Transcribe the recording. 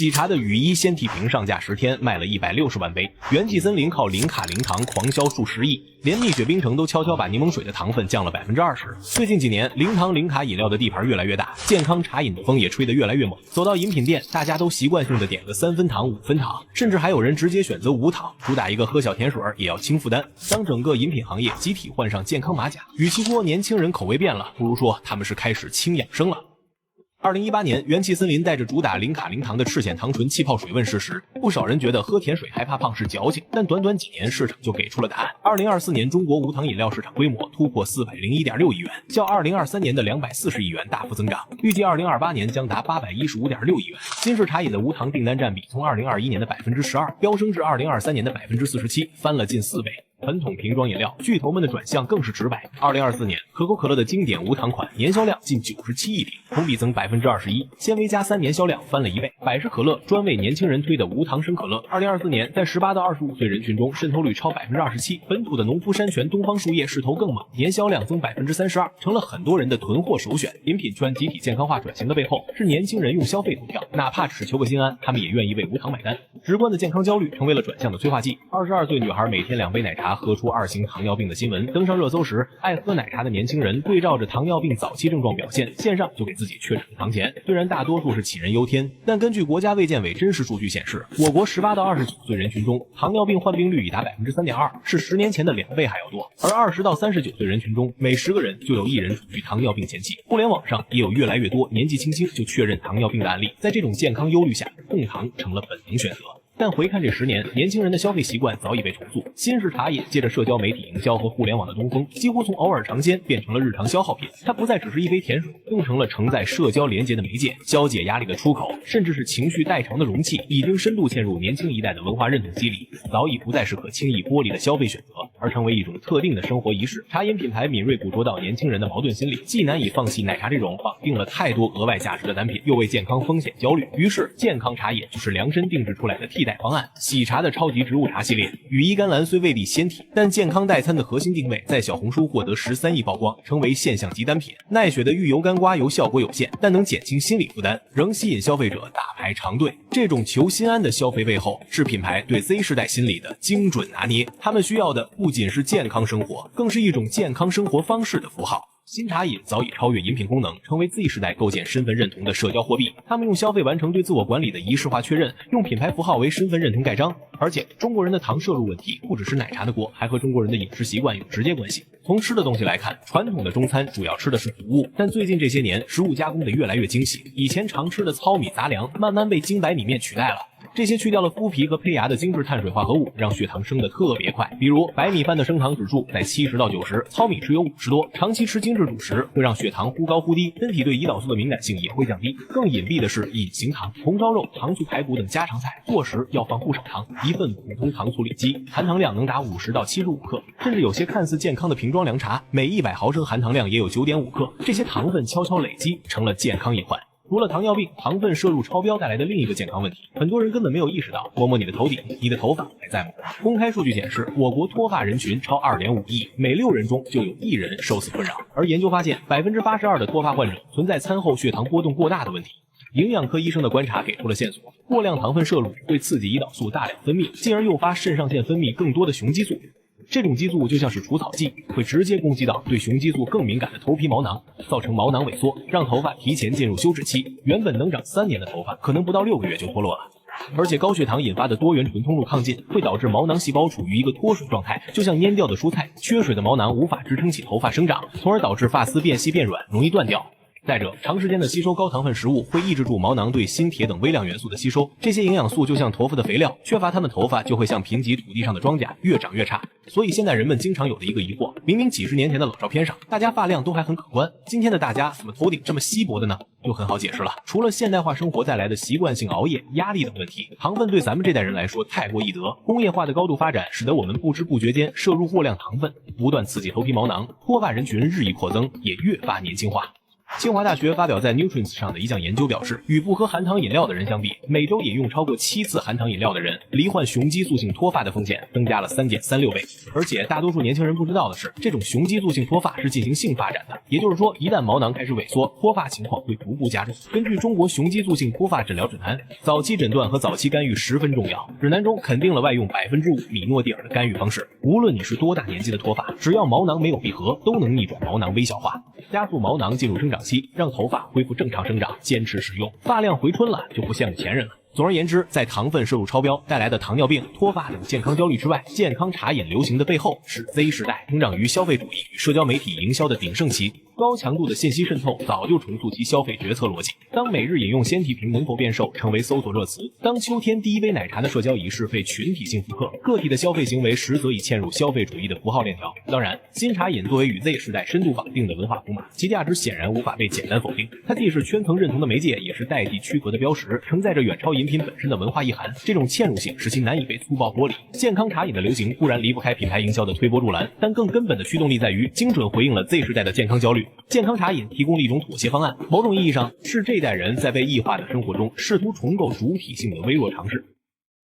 喜茶的羽衣鲜体瓶上架10天卖了160万杯，元气森林靠零卡零糖狂销数10亿，连蜜雪冰城都悄悄把檸檬水的糖分降了20%。最近几年，零糖零卡饮料的地盘越来越大，健康茶饮的风也吹得越来越猛。走到饮品店，大家都習慣性的点个3分糖、5分糖，甚至還有人直接選擇無糖，主打一個喝小甜水也要輕負擔。當整個飲品行業集體換上健康馬甲，與其說年輕人口味變了，不如說他們是開始輕養生了。2018年，元氣森林帶着主打零卡零糖的赤蘚糖醇氣泡水問世時，不少人覺得喝甜水還怕胖是矯情，但短短幾年市場就給出了答案。2024年中國無糖飲料市場規模突破401.6億元，較2023年的240億元大幅增長，預計2028年將達815.6億元。新式茶飲的無糖訂單佔比從2021年的12%飆升至2023年的47%，翻了近4倍。傳統瓶裝飲料巨頭們的轉向更是直白。2024年，可口可樂的經典無糖款年銷量近97億瓶，同比增21%，纖維加3年銷量翻了1倍。百事可樂專為年輕人推的無糖生可樂，2024年在18到25歲人群中滲透率超27%。本土的農夫山泉東方樹葉勢頭更猛，年銷量增32%，成了很多人的囤貨首選。飲品圈集體健康化轉型的背後，是年輕人用消費投票，哪怕只求個心安，他們也願意為無糖買單。直觀的健康焦慮成為了轉向的催化劑。22歲女孩每天2杯奶茶喝出2型糖尿病的新聞登上熱搜時，愛喝奶茶的年輕人對照着糖尿病早期症狀表現，線上就給自己確診堂前。雖然大多數是杞人憂天，但根據國家衛健委真實數據顯示，我國18到29歲人群中糖尿病患病率已達 3.2%， 是10年前的2倍還要多。而20到39歲人群中，每10個人就有1人處於糖尿病前期。互聯網上也有越來越多年紀輕輕就確認糖尿病的案例。在這種健康憂慮下，控糖成了本能選擇。但回看這10年，年輕人的消費習慣早已被重塑。新式茶飲借着社交媒體營銷和互聯網的東風，幾乎從偶爾嘗鮮變成了日常消耗品。它不再只是一杯甜水，更成了承載社交連結的媒介，消解壓力的出口，甚至是情緒代償的容器。已經深度嵌入年輕一代的文化認同機理，早已不再是可輕易剝離的消費選擇，而成為一種特定的生活儀式。茶飲品牌敏銳捕捉到年輕人的矛盾心理，既難以放棄奶茶這種綁定了太多額外價值的單品，又為健康風險焦慮，於是健康茶飲就是量身定制出來的替代方案。喜茶的超級植物茶系列，羽衣甘藍雖未立先體，但健康代餐的核心定位在小紅書獲得13億曝光，成為現象級單品。奈雪的芋油乾瓜油效果有限，但能減輕心理負擔，仍吸引消費者大排長隊。這種求心安的消費背後，是品牌對 Z 世代心理的精準拿捏。他們需要的不僅是健康生活，更是一種健康生活方式的符號。新茶飲早已超越飲品功能，成為 Z 世代構建身份認同的社交貨幣。他們用消費完成對自我管理的儀式化確認，用品牌符號為身份認同蓋章。而且中國人的糖攝入問題不只是奶茶的鍋，還和中國人的飲食習慣有直接關係。從吃的東西來看，傳統的中餐主要吃的是穀物，但最近這些年食物加工的越來越精細，以前常吃的糙米雜糧慢慢被精白米麵取代了。這些去掉了麩皮和胚芽的精緻碳水化合物，讓血糖升得特別快。比如白米飯的升糖指數在70到90，糙米只有50多。長期吃精緻主食會讓血糖忽高忽低，身體對胰島素的敏感性也會降低。更隱蔽的是隱形糖，紅燒肉、糖醋排骨等家常菜做時要放不少糖，一份普通糖醋里脊含糖量能達50到75克，甚至有些看似健康的瓶裝涼茶，每100毫升含糖量也有9.5克。這些糖分悄悄累積，成了健康隱患。除了糖尿病，糖分攝入超標帶來的另一個健康問題，很多人根本沒有意識到。摸摸你的頭頂，你的頭髮還在嗎？公開數據顯示，我國脫髮人群超2.5億，每6人中就有1人受此困擾。而研究發現，82%的脫髮患者存在餐後血糖波動過大的問題。營養科醫生的觀察給出了線索，過量糖分攝入會刺激胰島素大量分泌，進而誘發腎上腺分泌更多的雄激素。這種激素就像是除草劑，會直接攻擊到對雄激素更敏感的頭皮毛囊，造成毛囊萎縮，讓頭髮提前進入休止期。原本能長3年的頭髮，可能不到6個月就脫落了。而且高血糖引發的多元醇通路亢進，會導致毛囊細胞處於一個脫水狀態，就像蔫掉的蔬菜，缺水的毛囊無法支撐起頭髮生長，從而導致髮絲變細變軟，容易斷掉。再者，長時間的吸收高糖分食物會抑制住毛囊對鋅、鐵等微量元素的吸收，這些營養素就像頭髮的肥料，缺乏它們頭髮就會像貧瘠土地上的莊稼，越長越差。所以現在人們經常有的一個疑惑，明明幾十年前的老照片上，大家髮量都還很可觀，今天的大家怎麼頭頂這麼稀薄的呢？就很好解釋了，除了現代化生活帶來的習慣性熬夜、壓力等問題，糖分對咱們這代人來說太過易得，工業化的高度發展使得我們不知不覺間攝入過量糖分，不斷刺激頭皮毛囊，脫髮人群日益擴增，也越發年輕化。清華大學發表在 Nutrients 上的一項研究表示，與不喝含糖飲料的人相比，每周飲用超過7次含糖飲料的人，罹患雄激素性脫髮的風險增加了3.36倍。而且大多數年輕人不知道的是，这種雄激素性脫髮是進行性發展的，也就是說，一旦毛囊開始萎縮，脫髮情況會逐步加重。根據中國雄激素性脫髮診療指南，早期診斷和早期干預十分重要。指南中肯定了外用5%米諾地爾的干預方式，無論你是多大年紀的脫髮，只要毛囊沒有閉合，都能逆轉毛囊微小化，加速毛囊進入生長期，讓頭髮恢復正常生長。堅持使用，髮量回春了，就不羡慕前人了。总而言之，在糖分摄入超標帶來的糖尿病、脫髮等健康焦慮之外，健康茶飲流行的背後是 Z 世代成長於消費主義與社交媒體營銷的鼎盛期，高強度的信息滲透早就重塑其消費決策邏輯。當每日飲用鮮體瓶能否變瘦成為搜索熱詞，當秋天第一杯奶茶的社交儀式被群體性複刻，个體的消費行為實則已嵌入消費主義的符號鏈條。當然，新茶飲作為與 Z 世代深度綁定的文化符碼，其價值顯然無法被簡單否定。它既是圈層認同的媒介，也是代際區隔的標識，承載着遠超飲品本身的文化意涵。這種嵌入性使其難以被粗暴剝離。健康茶飲的流行固然離不開品牌營銷的推波助瀾，但更根本的驅動力在於精準回應了 Z 世代的健康焦慮。健康茶飲提供了一種妥協方案，某種意義上是這代人在被異化的生活中試圖重構主體性的微弱嘗試。